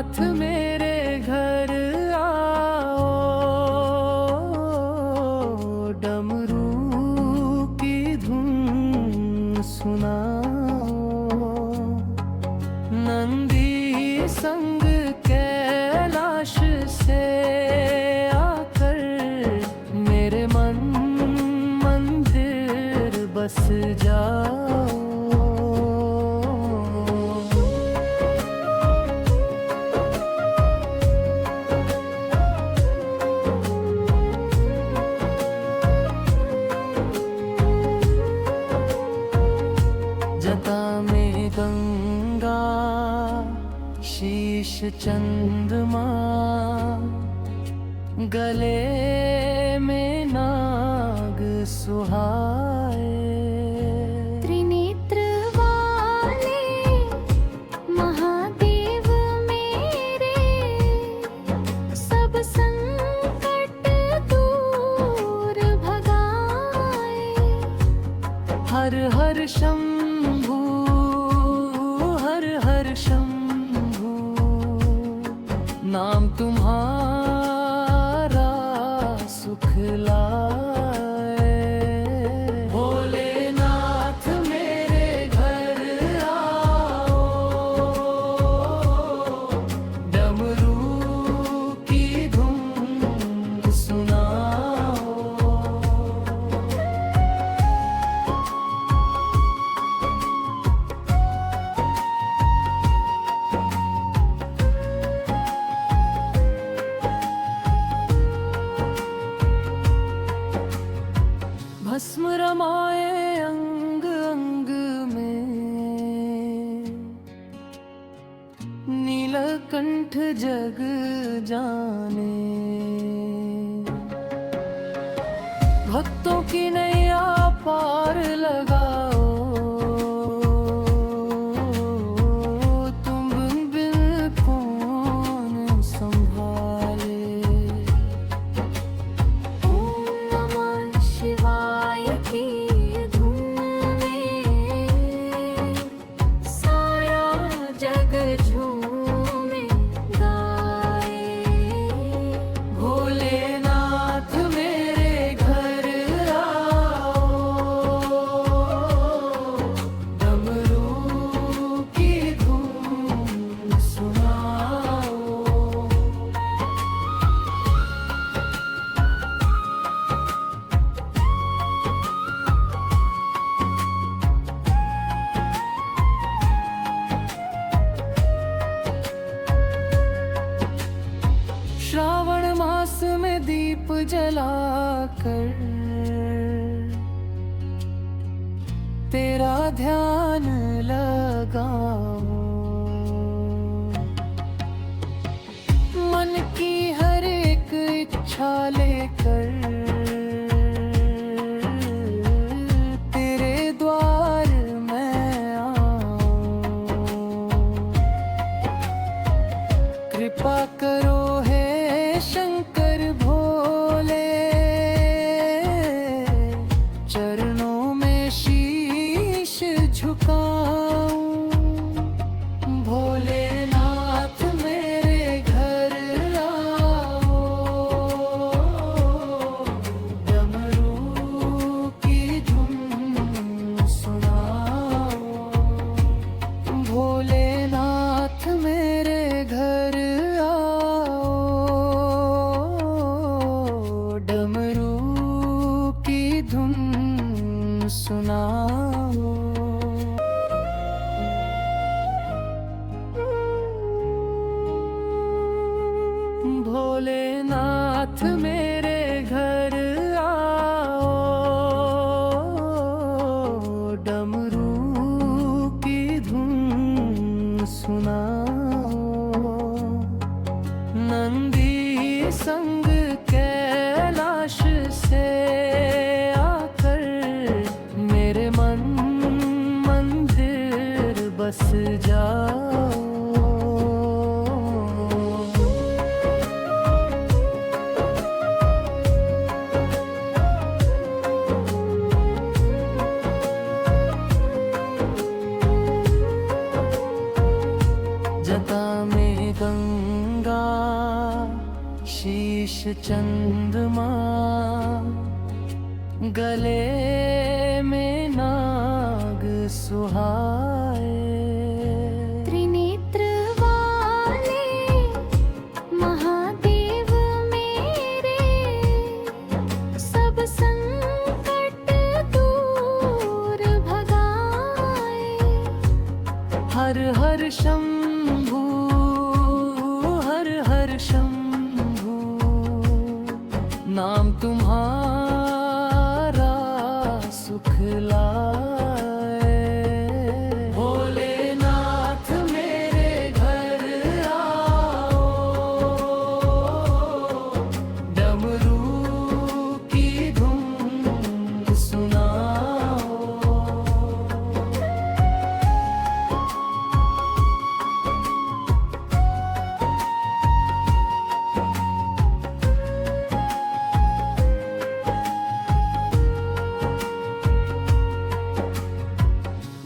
भोलेनाथ मेरे घर आओ, डमरू की धुन सुनाओ। नंदी संग कैलाश से आकर मेरे मन मंदिर बस जाओ। जटा में गंगा शीश चंद्रमा, गले में नाग सुहाए। त्रिनेत्र वाले महादेव मेरे, सब संकट दूर भगाए। हर हर शंभू, हर हर शंभू, नाम तुम्हारा सुख लाए। भोलेनाथ मेरे घर आओ, डमरू की धुन सुनाओ। भस्म रमाए अंग अंग में, नीलकंठ जग जाने। भक्तों की नैया पार लगाओ, तुम बिन कौन संभाले। ओम नमः शिवाय की धुन में सारा जग झूमे गाए। भोलेनाथ मेरे घर आओ, डमरू की धुन सुनाओ। श्रावण मास में दीप जलाकर तेरा ध्यान लगाओ। मन की हर एक इच्छा लेकर तेरे द्वार मैं आऊं। कृपा करो हे शंकर भोले, चरणों में शीश झुकाऊं। भोलेनाथ मेरे घर आओ, डमरू की धुन सुनाओ। भोलेनाथ मेरे घर आओ, डमरू की धुन सुनाओ। भोलेनाथ मेरे घर आओ, डमरू की धुन सुनाओ। नंदी संग कैलाश से आकर मेरे मन मंदिर बस जाओ। चंद्रमा गले में नाग सुहाए। त्रिनेत्र वाले महादेव मेरे सब संकट दूर भगाए। हर हर शंभू, हर हर शंभू, नाम तुम्हारा सुख लाए। भोलेनाथ मेरे घर आओ, डमरू की धुन सुनाओ।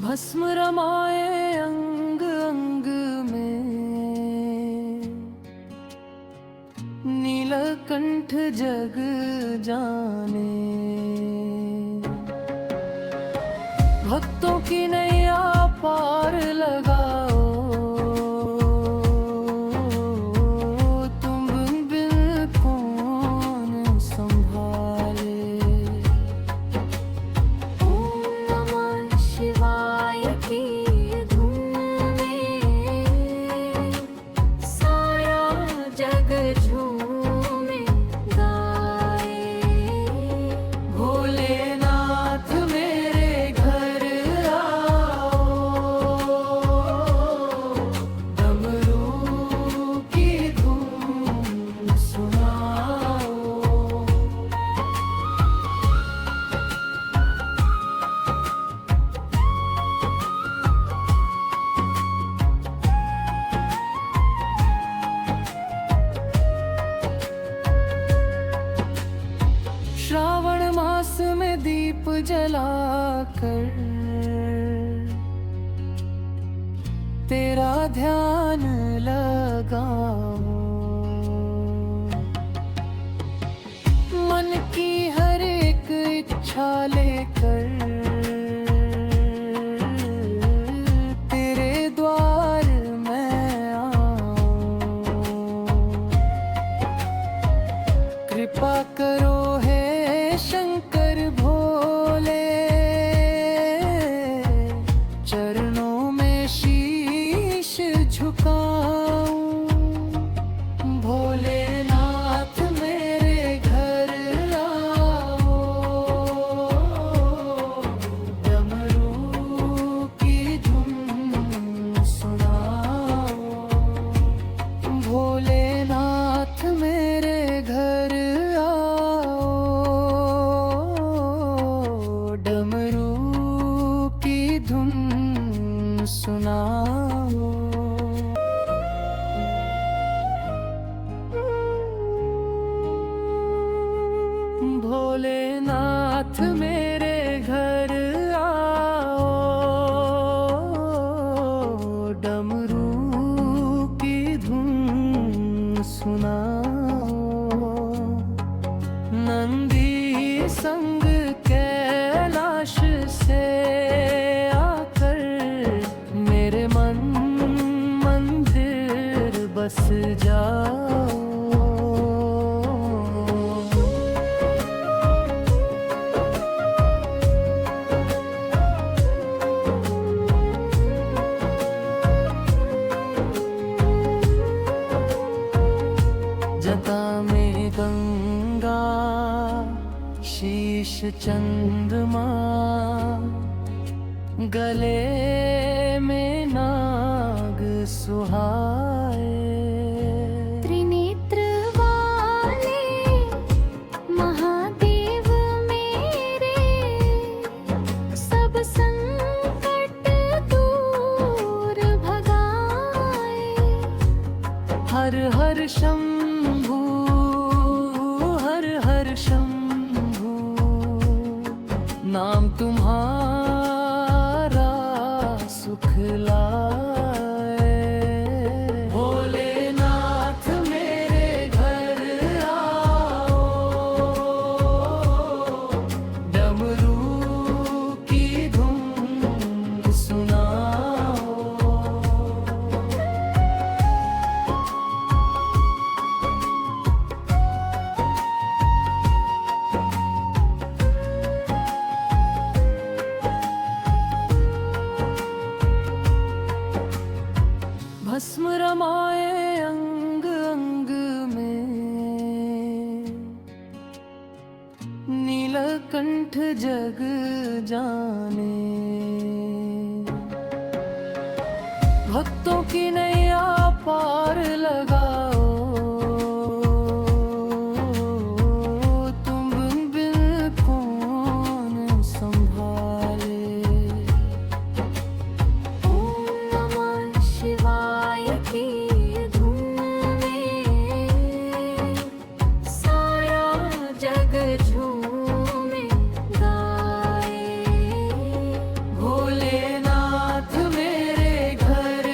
भस्म रमाए अंग अंग में, नीलकंठ जग जाने। भक्तों की नैया पार लगाओ, तुम बिन कौन संभाले। ओम नमः शिवाय की धुन में सारा जग झूमे गाए। भोलेनाथ मेरे घर आओ, डमरू की धुन सुनाओ। श्रावण मास में दीप जलाकर तेरा ध्यान लगाओ। मन की हर एक इच्छा लेकर तेरे द्वार मैं आऊं। कृपा करो हे शंकर भोले, चरणों में शीश झुकाऊं। भोलेनाथ मेरे घर आओ, डमरू की धुन सुनाओ। भोलेनाथ मेरे घर आओ, डमरू की धुन सुनाओ। भोलेनाथ मेरे घर आओ, डमरू की धुन सुनाओ। नंदी संग कैलाश से आकर मेरे मन मंदिर बस जाओ। जटा में गंगा, शीश चंद्रमा, गले में नाग सुहाए। त्रिनेत्र वाले महादेव मेरे सब संकट दूर भगाए। हर हर शंभू, हर हर शंभू, नाम तुम्हारा सुख लाए। भोलेनाथ मेरे घर आओ, जाने। भक्तों की नैया पार लगाओ, तुम बिन कौन संभाले। ओम नमः शिवाय की धुन में सारा जग झूमे गाए। भोलेनाथ मेरे घर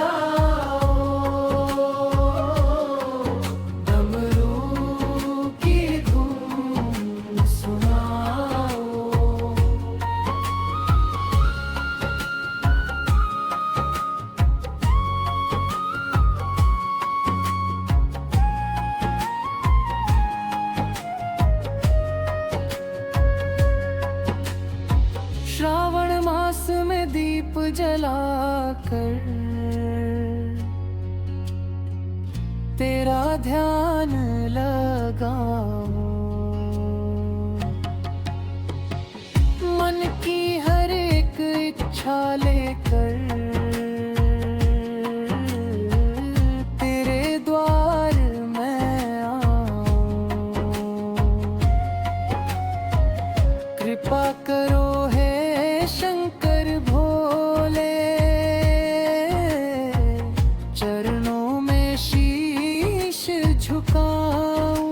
आओ, डमरू की धुन सुनाओ। श्रावण मास में दीप जलाकर तेरा ध्यान लगाओ। मन की हर एक इच्छा लेकर तेरे द्वार मैं आऊं। कृपा करो हे शंकर भोले, चरणों में शीश झुकाऊं।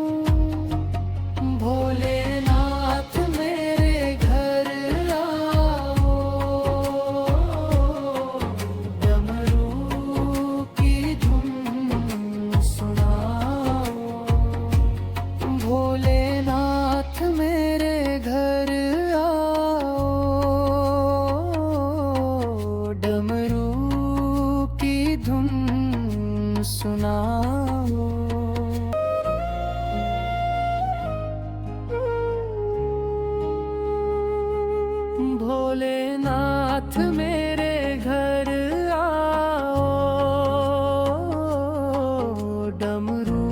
भोलेनाथ मेरे घर आओ, डमरू की धुन सुनाओ। भोलेनाथ मेरे घर आओ, डमरू की धुन सुनाओ। भोलेनाथ मेरे घर आओ, डमरू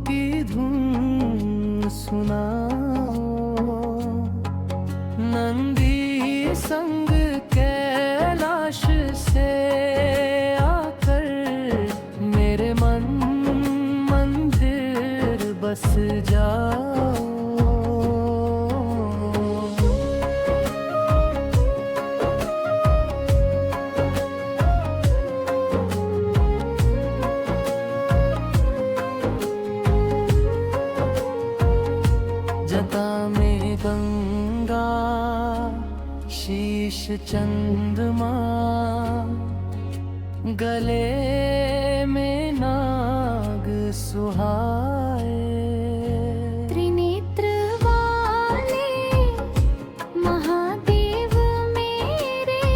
की धुन सुनाओ। नंदी संग कैलाश से आकर मेरे मन मंदिर बस जाओ। जटा में गंगा शीश चंद्रमा, गले में नाग सुहाए। त्रिनेत्र वाले महादेव मेरे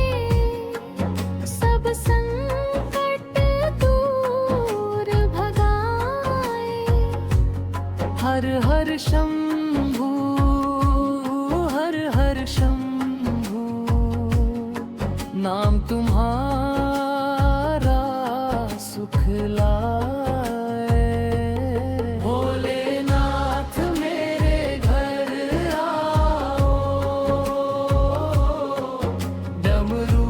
सब संकट दूर भगाए। हर हर शंभू, हर हर शंभू, नाम तुम्हारा सुख लाए। भोलेनाथ मेरे घर आओ, डमरू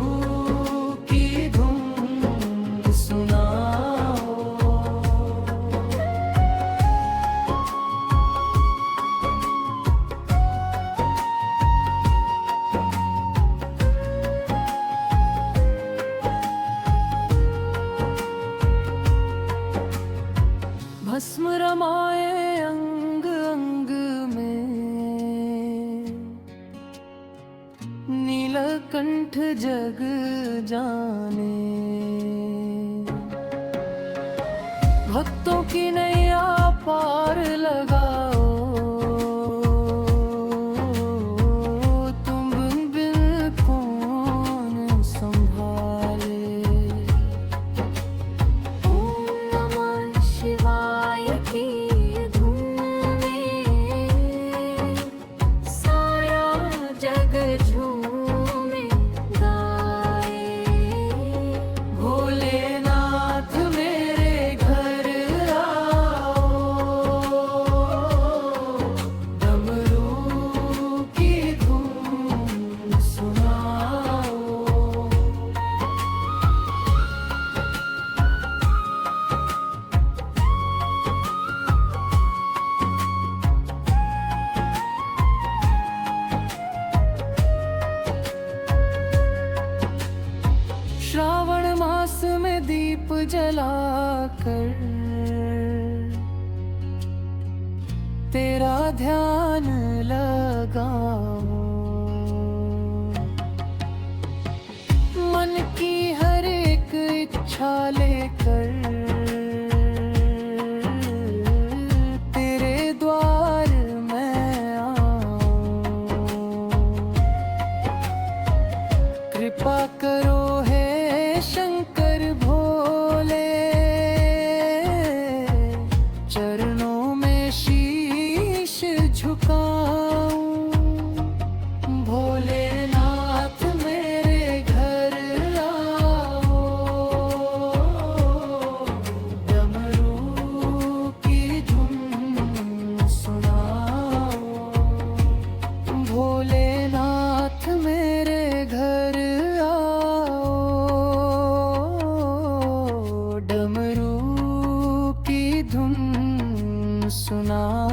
की धुन सुनाओ। भस्म रमाए अंग अंग में, नीलकंठ जग जाने। भक्तों की नैया पार लगाओ, तुम बिन कौन संभाले। ओम नमः शिवाय की धुन में सारा जग झूमे गाए। भोलेनाथ मेरे घर आओ, जलाकर तेरा ध्यान लगाऊं, मन की हर एक इच्छा लेकर तेरे द्वार मैं आऊं। कृपा करो हे शंकर भोले, चरणों में शीश झुकाऊं। भोलेनाथ मेरे घर आओ, डमरू की धुन सुनाओ। भोलेनाथ मेरे घर आओ, डमरू की धुन सुनाओ।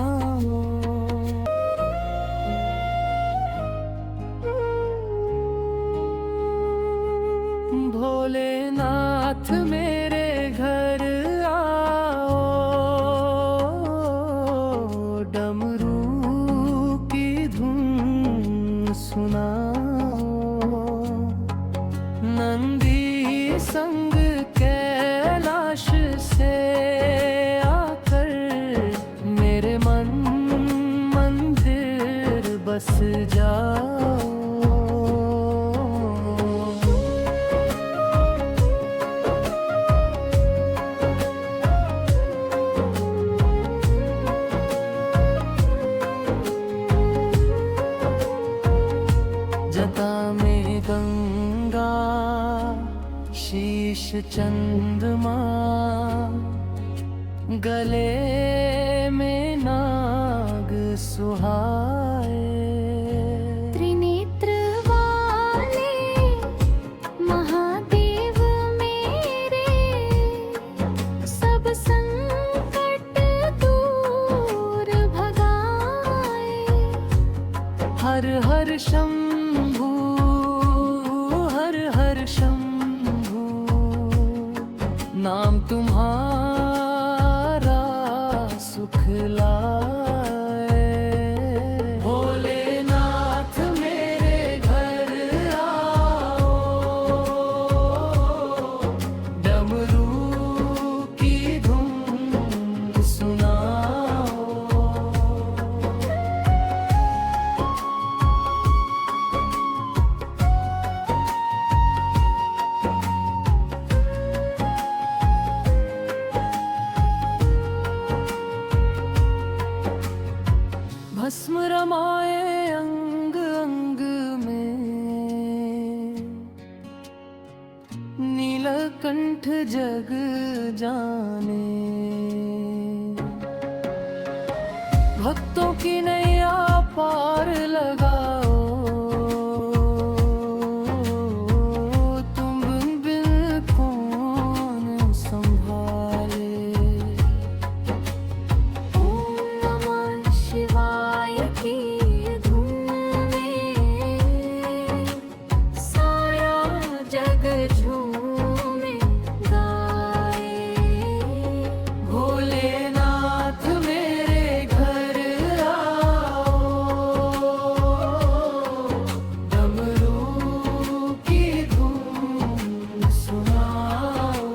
भोलेनाथ मेरे घर आओ, डमरू की धुन सुनाओ। नंदी संग कैलाश से आकर मेरे मन मंदिर बस जाओ। जटा में गंगा शीश चंद्रमा, गले में नाग सुहाए। त्रिनेत्र वाले महादेव मेरे, सब संकट दूर भगाए। हर हर शंभू, हर हर शंभू, नाम तुम्हारा सुख लाए। भोलेनाथ मेरे घर आओ, डमरू की धुन सुनाओ। भस्म रमाए अंग अंग में, नीलकंठ जग जाने। भक्तों की नैया पार लगाओ, तुम बिन कौन संभाले। ओम नमः शिवाय की धुन में सारा जग झूमे गाए। भोलेनाथ मेरे घर आओ, डमरू की धुन सुनाओ।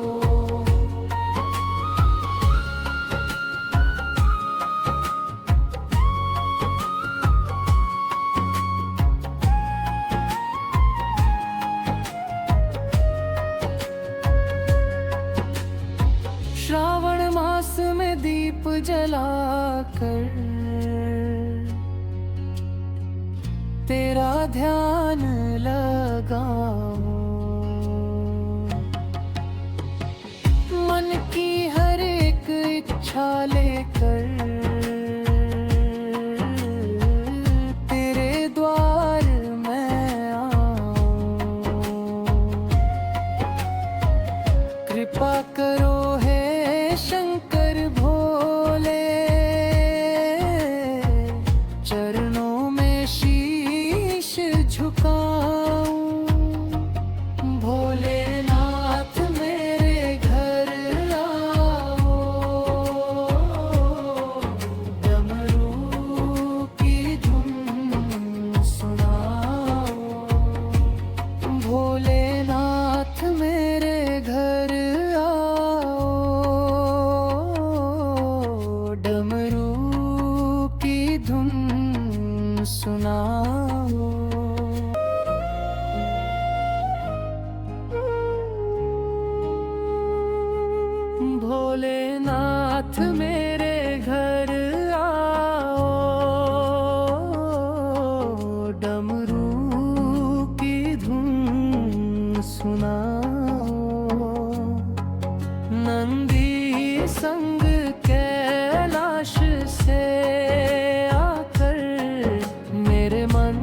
श्रावण मास में दीप जलाकर तेरा ध्यान लगाऊं, मन की हर एक इच्छा लेकर तेरे द्वार मैं आऊं। कृपा करो हे शंकर भोले, चरणों में शीश झुकाऊं। भोलेनाथ मेरे घर भोलेनाथ मेरे घर आओ, डमरू की धुन सुनाओ। नंदी संग कैलाश से आकर मेरे मन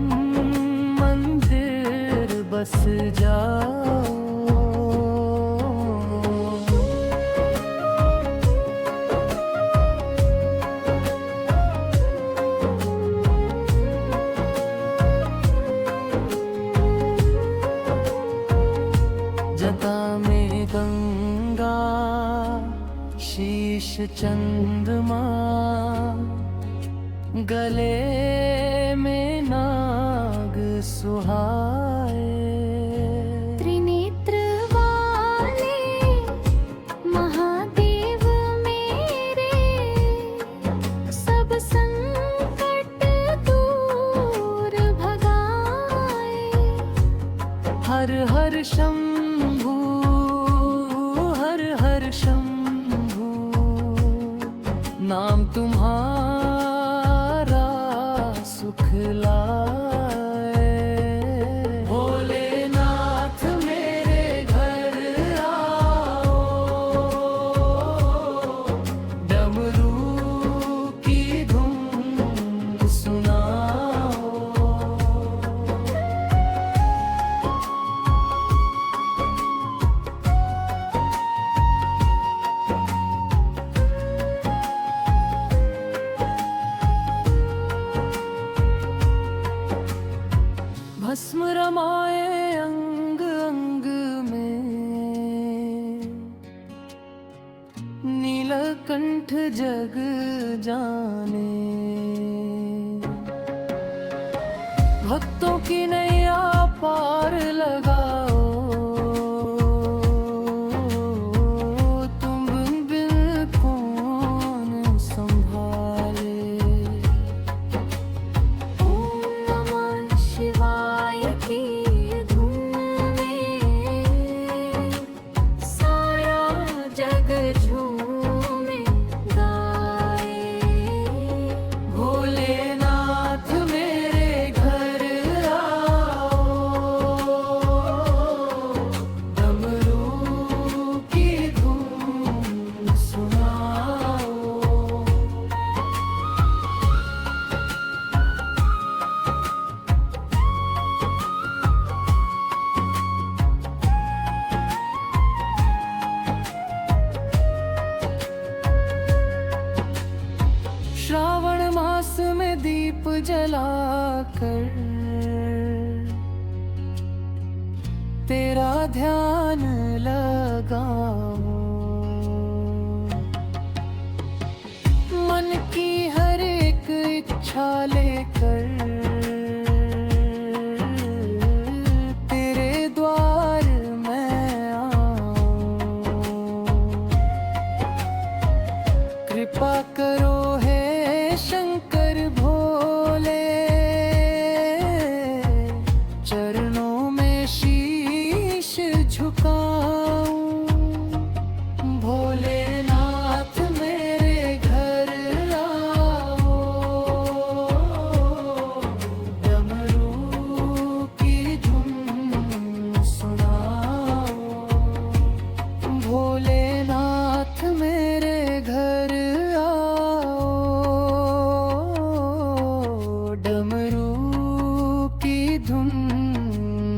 मंदिर बस जाओ। जटा में गंगा शीश चंद्रमा, गले में नाग सुहाए। त्रिनेत्र वाले महादेव मेरे, सब संकट दूर भगाए। हर हर शंभू, हर हर शंभू, नाम तुम्हारा सुख लाए। भोलेनाथ मेरे घर आओ, डमरू की धुन सुनाओ। भस्म रमाए अंग अंग में, नीलकंठ जग जाने। भक्तों की नैया पार लगाओ, तुम बिन कौन संभाले। ओम नमः शिवाय की धुन में सारा जग झूमे गाए। भोलेनाथ मेरे घर आओ, डमरू की धुन सुनाओ। श्रावण मास में दीप जलाकर तेरा ध्यान लगाओ। मन की हर एक इच्छा लेकर तेरे द्वार मैं आऊं। कृपा करो हे शंकर भोले, चरणों में शीश झुकाऊं। भोलेनाथ मेरे घर आओ, डमरू की धुन सुनाओ। भोलेनाथ मेरे घर आओ, डमरू की धुन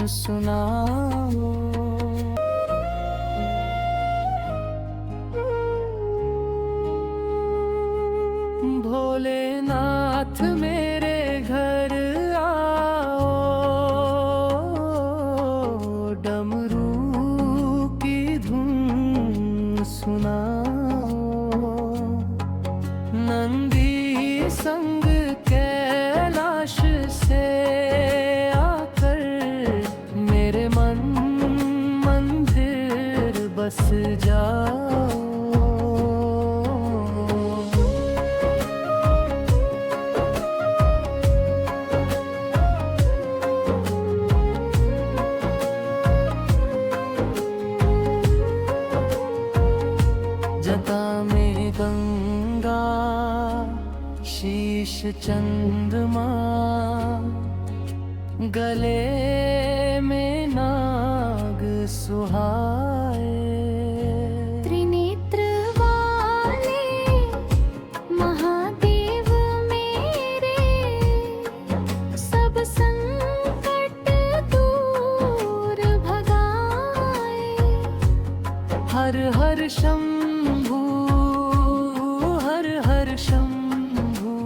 सुनाओ। भोलेनाथ मेरे घर आओ, डमरू की धुन सुनाओ। नंदी संग कैलाश से आकर मेरे मन मंदिर बस जाओ। चंद्रमा गले में नाग सुहाए। त्रिनेत्र वाले महादेव मेरे सब संकट दूर भगाए। हर हर शंभू, हर हर शंभू,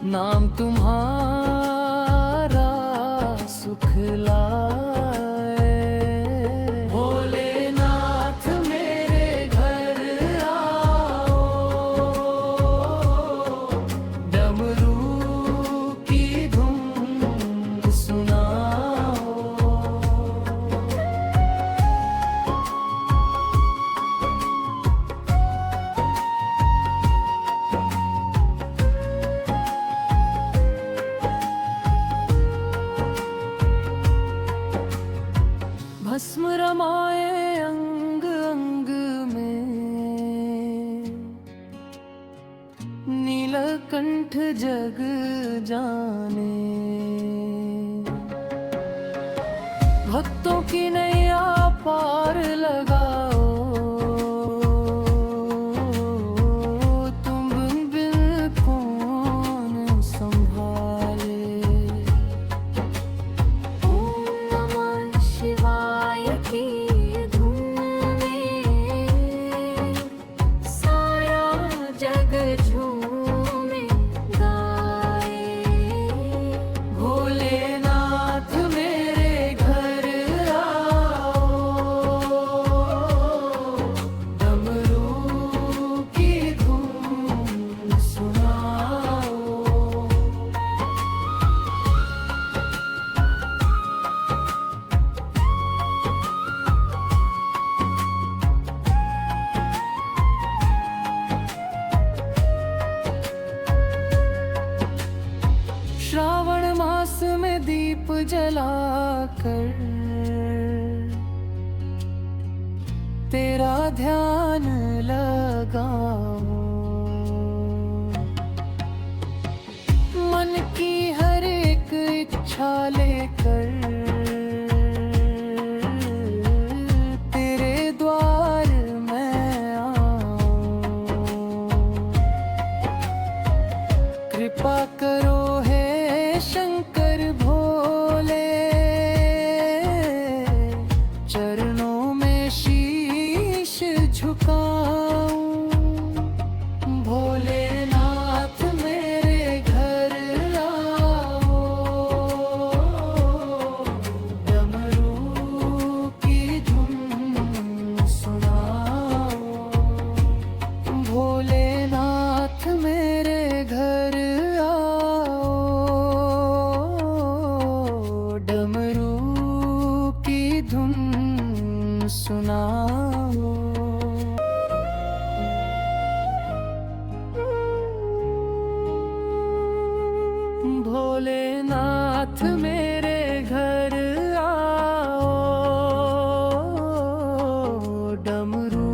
नाम तुम्हारा सुख लाए। भोलेनाथ मेरे घर आओ, डमरू की धुन सुनाओ। भस्म रमाए अंग अंग में, नीलकंठ जग जाने। भक्तों की नैया पार लगाओ, तुम बिन कौन संभाले। ओम नमः शिवाय की धुन में सारा जग झूमे गाए। भोलेनाथ मेरे घर आओ, डमरू की धुन सुनाओ। श्रावण मास में दीप जलाकर तेरा ध्यान लगाओ। मन की हर एक इच्छा लेकर तेरे द्वार मैं आऊं। कृपा करो हे शंकर भोले, चरणों में शीश झुकाऊं। भोलेनाथ मेरे घर आओ, डमरू की धुन सुनाओ। भोलेनाथ मेरे घर आओ, डमरू की धुन सुनाओ। भोलेनाथ मेरे घर आओ, डमरू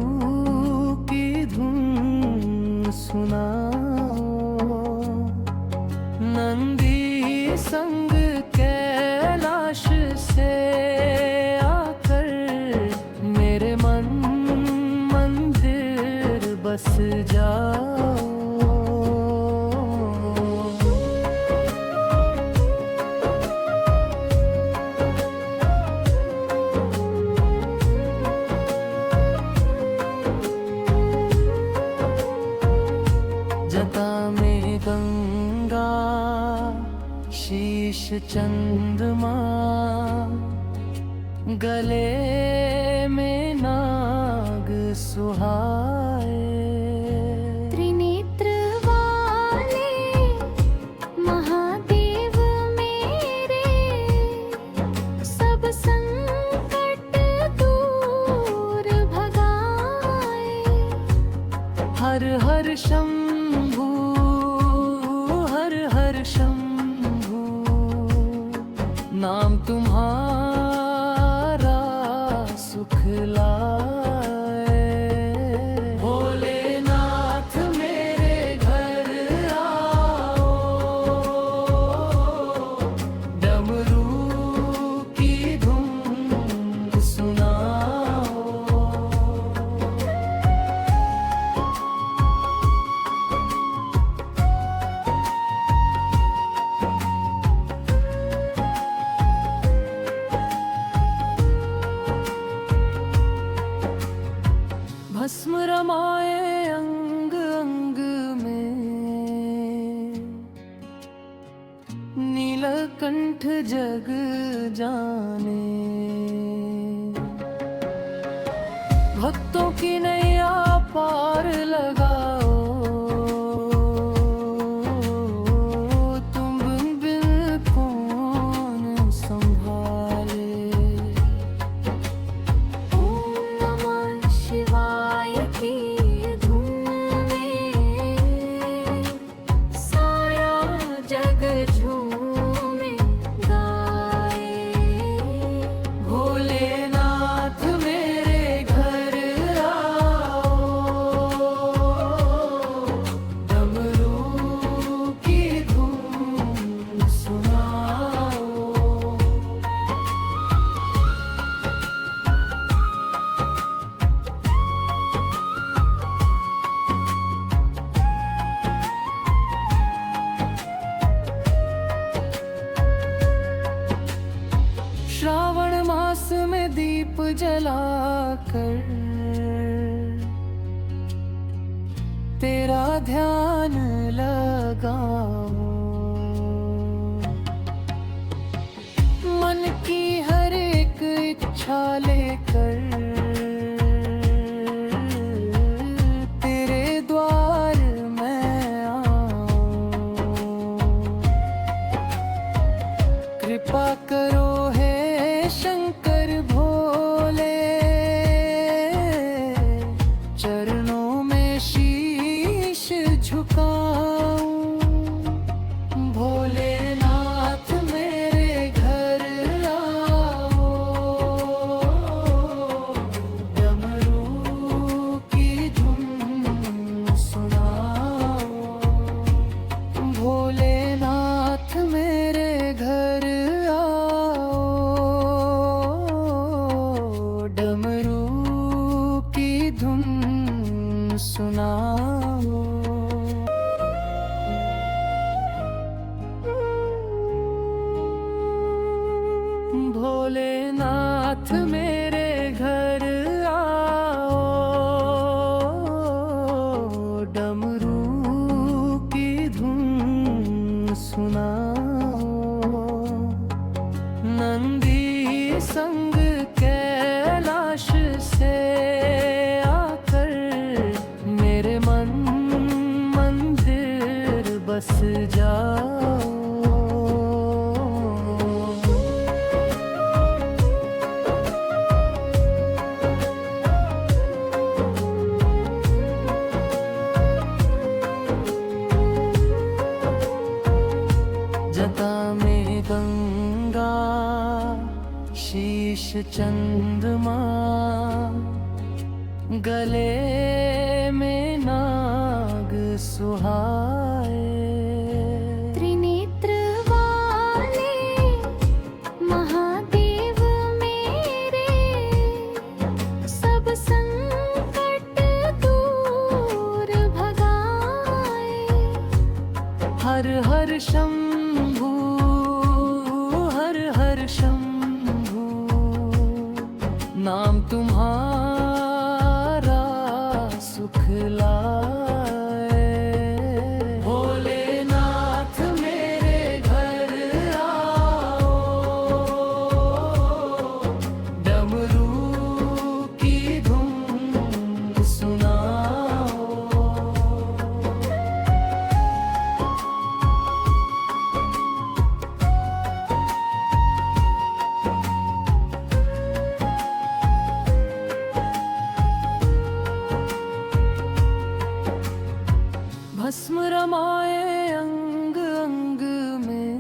की धुन सुनाओ। नंदी संग कैलाश से आकर मेरे मन मंदिर बस जाओ। जटा में गंगा शीश चंद्रमा गले में नाग सुहाए। त्रिनेत्र वाले महादेव मेरे सब संकट दूर भगाए। हर हर शंभू, हर हर शंभू, नाम तुम्हारा सुख लाए। भोलेनाथ मेरे घर आओ, जग जाने। भक्तों की नैया पार लगाओ, तुम बिन कौन संभाले। ओम नमः शिवाय की धुन में सारा जग झूमे गाए। भोलेनाथ मेरे घर आओ, डमरू की धुन सुनाओ। श्रावण मास में दीप जलाकर तेरा ध्यान लगाओ। मन की हर एक इच्छा लेकर तेरे द्वार मैं आऊं। कृपा करो हे शंकर भोले, चरणों में शीश झुकाऊं। भोलेनाथ मेरे घर आओ, डमरू की धुन सुनाओ। भोलेनाथ मेरे घर आओ, डमरू की धुन सुनाओ। भोलेनाथ मेरे घर आओ, डमरू की धुन सुनाओ। नंदी संग कैलाश से आकर मेरे मन मंदिर बस जाओ। जटा में गंगा शीश चंद्रमा, गले में नाग सुहाए। त्रिनेत्र वाले महादेव मेरे सब संकट दूर भगाए। हर हर शंभू, हर हर शंभू, नाम तुम्हारा सुख लाए। भोलेनाथ मेरे घर आओ, डमरू की धुन सुनाओ। भस्म रमाए अंग अंग में,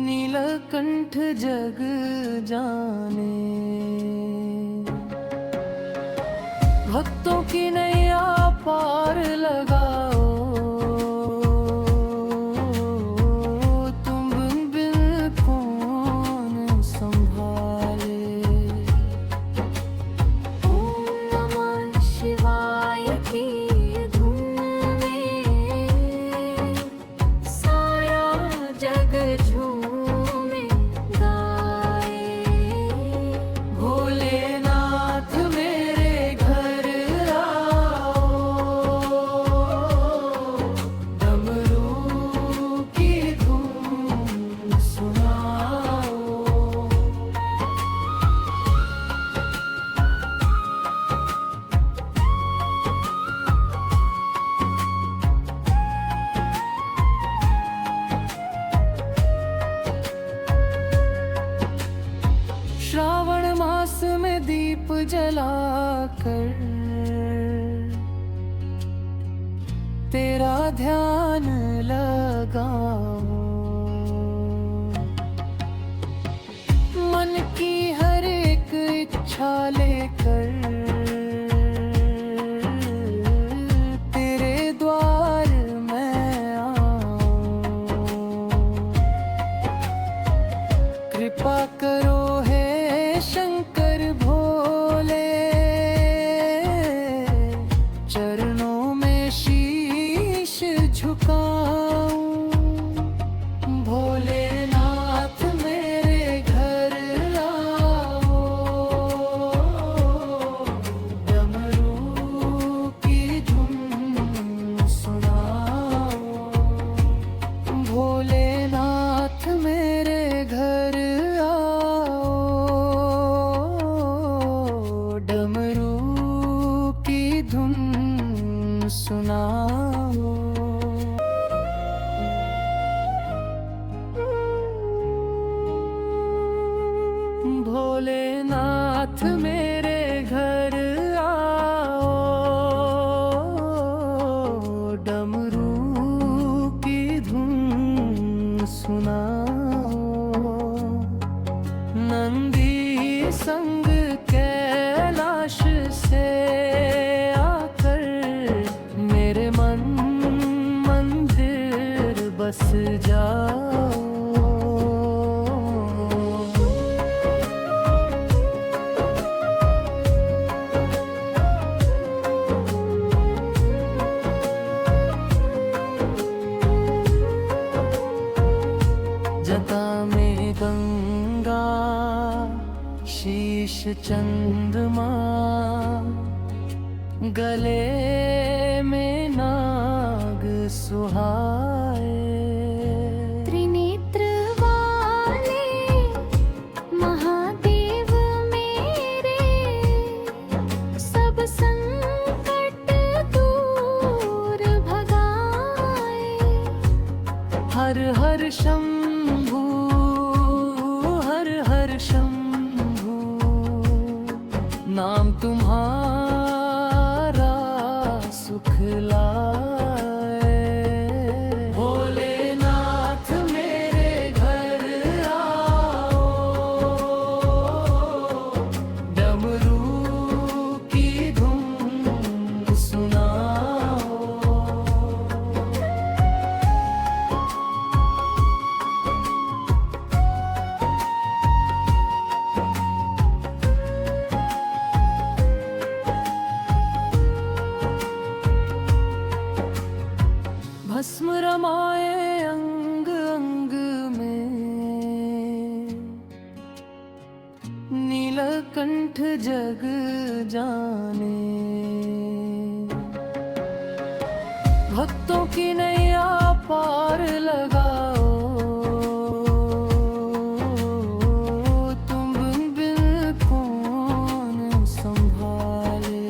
नीलकंठ जग जाने। भक्तों की नैया पार लगाओ, तुम बिन कौन संभाले। ओम नमः शिवाय की धुन में सारा जग झूमे गाए। भोलेनाथ मेरे घर आओ, जलाकर तेरा ध्यान लगाऊं, मन की हर एक इच्छा लेकर तेरे द्वार मैं आऊं। कृपा करो हे शंकर भोले, चरणों में शीश झुकाऊं। भोलेनाथ मेरे घर आओ, डमरू की धुन सुनाओ। भोलेनाथ मेरे घर आओ, डमरू की धुन सुनाओ। भोलेनाथ मेरे घर आओ, डमरू की धुन सुनाओ। नंदी संग कैलाश से आकर मेरे मन मंदिर बस जाओ। जटा में गंगा शीश चंद्रमा, गले में नाग सुहाए। त्रिनेत्र वाले महादेव मेरे, सब संकट दूर भगाए। हर हर शंभू, हर हर शंभू, नाम तुम्हारा सुख लाए। भोलेनाथ मेरे घर आओ, डमरू की धुन सुनाओ। भस्म रमाए अंग अंग में, नीलकंठ जग जाने। भक्तों की नैया पार लगाओ, तुम बिन कौन संभाले।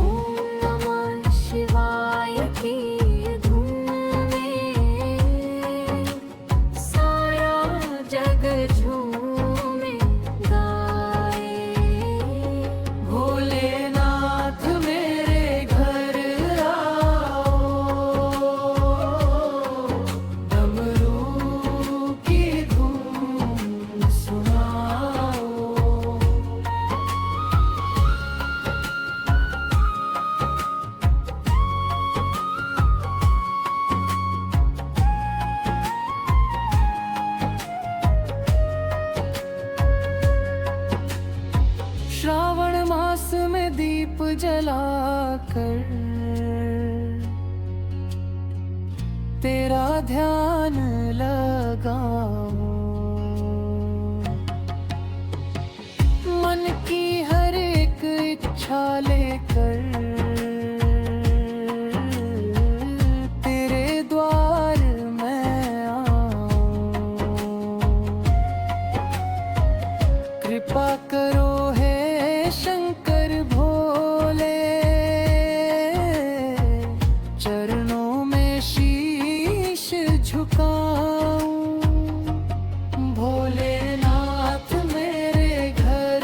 ओम नमः शिवाय की धुन में सारा जग झूमे गाए। भोलेनाथ मेरे घर आओ, डमरू की धुन सुनाओ। श्रावण मास में दीप जलाकर तेरा ध्यान लगाऊं, मन की हर एक इच्छा लेकर तेरे द्वार मैं आऊं। कृपा करो हे शंकर भोले, चरणों में शीश झुकाऊं। भोलेनाथ मेरे घर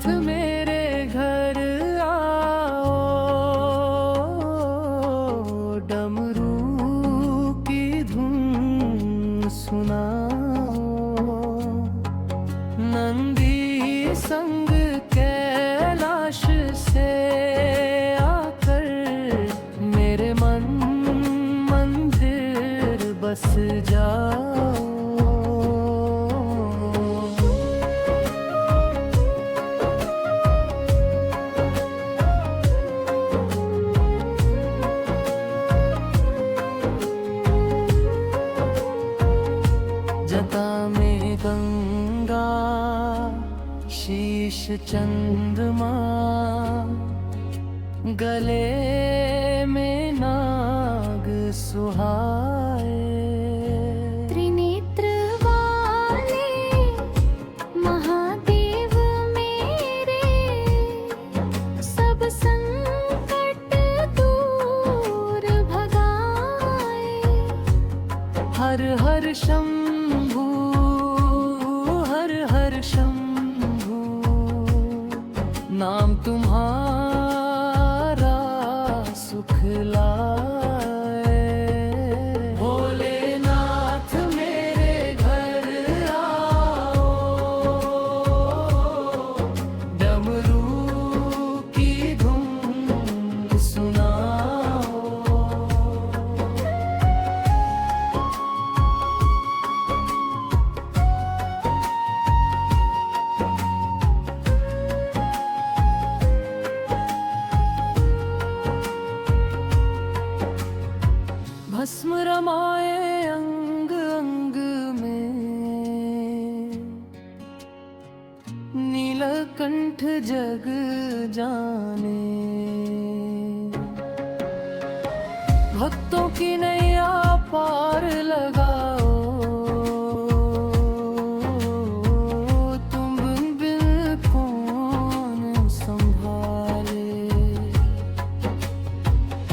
भोलेनाथ मेरे घर आओ, डमरू की धुन सुनाओ। नंदी संग कैलाश से आकर मेरे मन मंदिर बस जाओ। जटा में गंगा शीश चंद्रमा, गले में नाग सुहाए। त्रिनेत्र वाले महादेव मेरे, सब संकट दूर भगाए। हर हर शंभू, हर हर शंभू, नाम तुम्हारा सुख लाए। भोलेनाथ मेरे घर आओ, डमरू की धुन सुनाओ। भस्म रमाए अंग अंग में, नीलकंठ जग जाने। भक्तों की नैया पार लगाओ, तुम बिन कौन संभाले।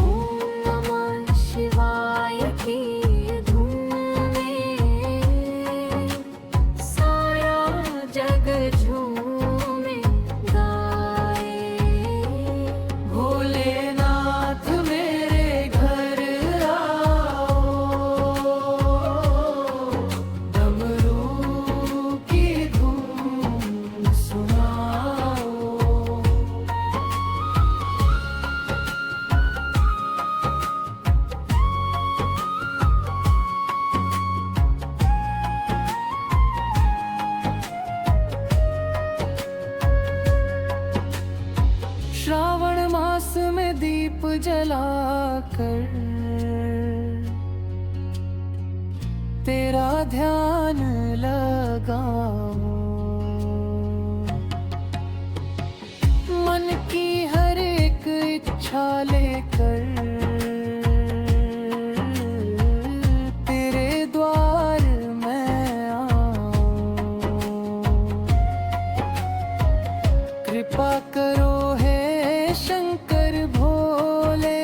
ओम नमः शिवाय की धुन में सारा जग झूमे गाए। भोलेनाथ मेरे घर आओ, डमरू की धुन सुनाओ। श्रावण मास में दीप जलाकर तेरा ध्यान लगाओ। मन की हर एक इच्छा लेकर तेरे द्वार मैं आऊं। कृपा करो हे शंकर भोले,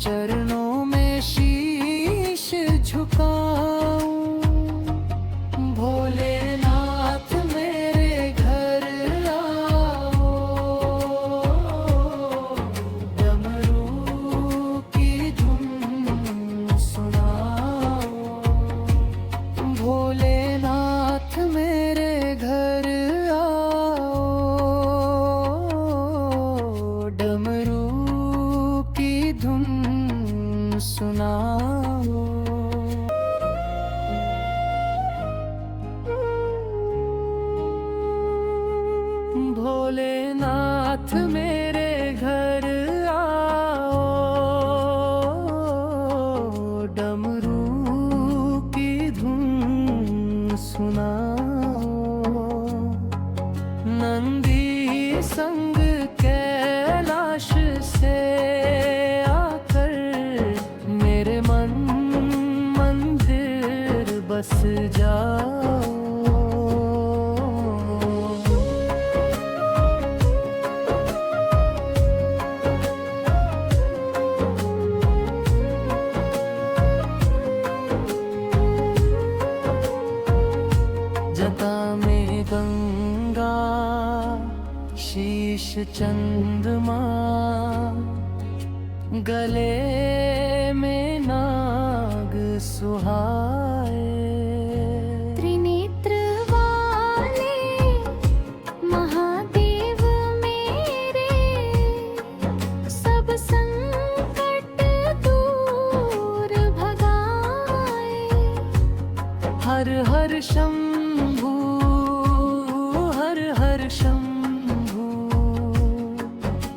चरणों में शीश झुकाऊं। भोलेनाथ मेरे घर आओ, डमरू की धुन सुनाओ। भोलेनाथ मेरे घर आओ, डमरू की धुन सुनाओ। भोलेनाथ मेरे घर आओ, डमरू की धुन सुनाओ। नंदी संग कैलाश से आकर मेरे मन मंदिर बस जाओ। जटा में गंगा चंद्रमा गले में नाग सुहाए। त्रिनेत्र वाले महादेव मेरे सब संकट दूर भगाए। हर हर शंभू, हर हर शंभू,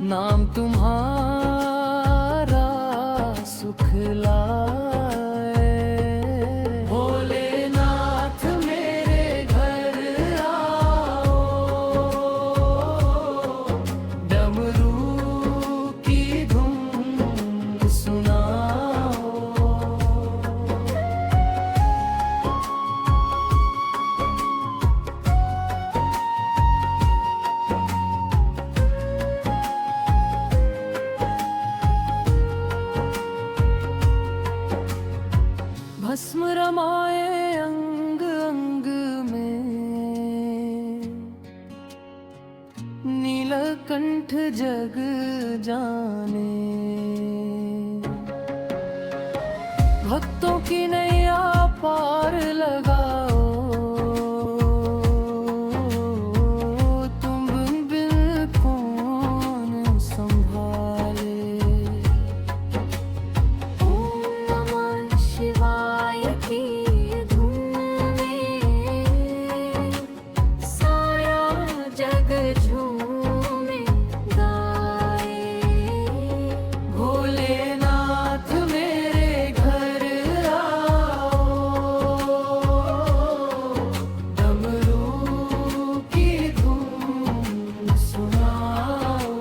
नाम तुम्हारा सुख लाए। भोलेनाथ मेरे घर आओ, डमरू की धुन सुनाओ। भस्म रमाए अंग अंग में, नीलकंठ जग जाने। भक्तों की नैया पार लगाओ, तुम बिन कौन संभाले। ओम नमः शिवाय की धुन में सारा जग झूमे गाए। भोलेनाथ मेरे घर आओ, डमरू की धुन सुनाओ।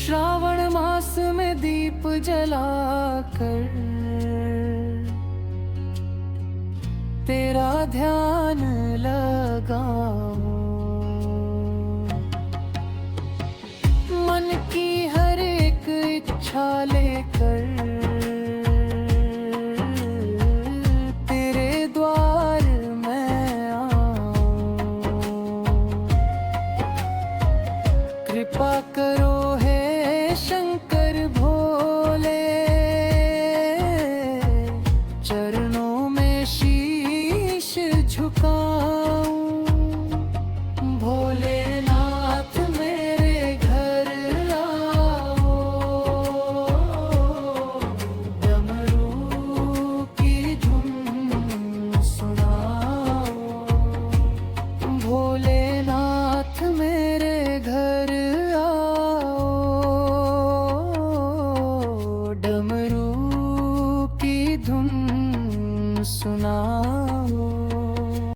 श्रावण मास में दीप जलाकर तेरा ध्यान लगाओ। मन की हर एक इच्छा लेकर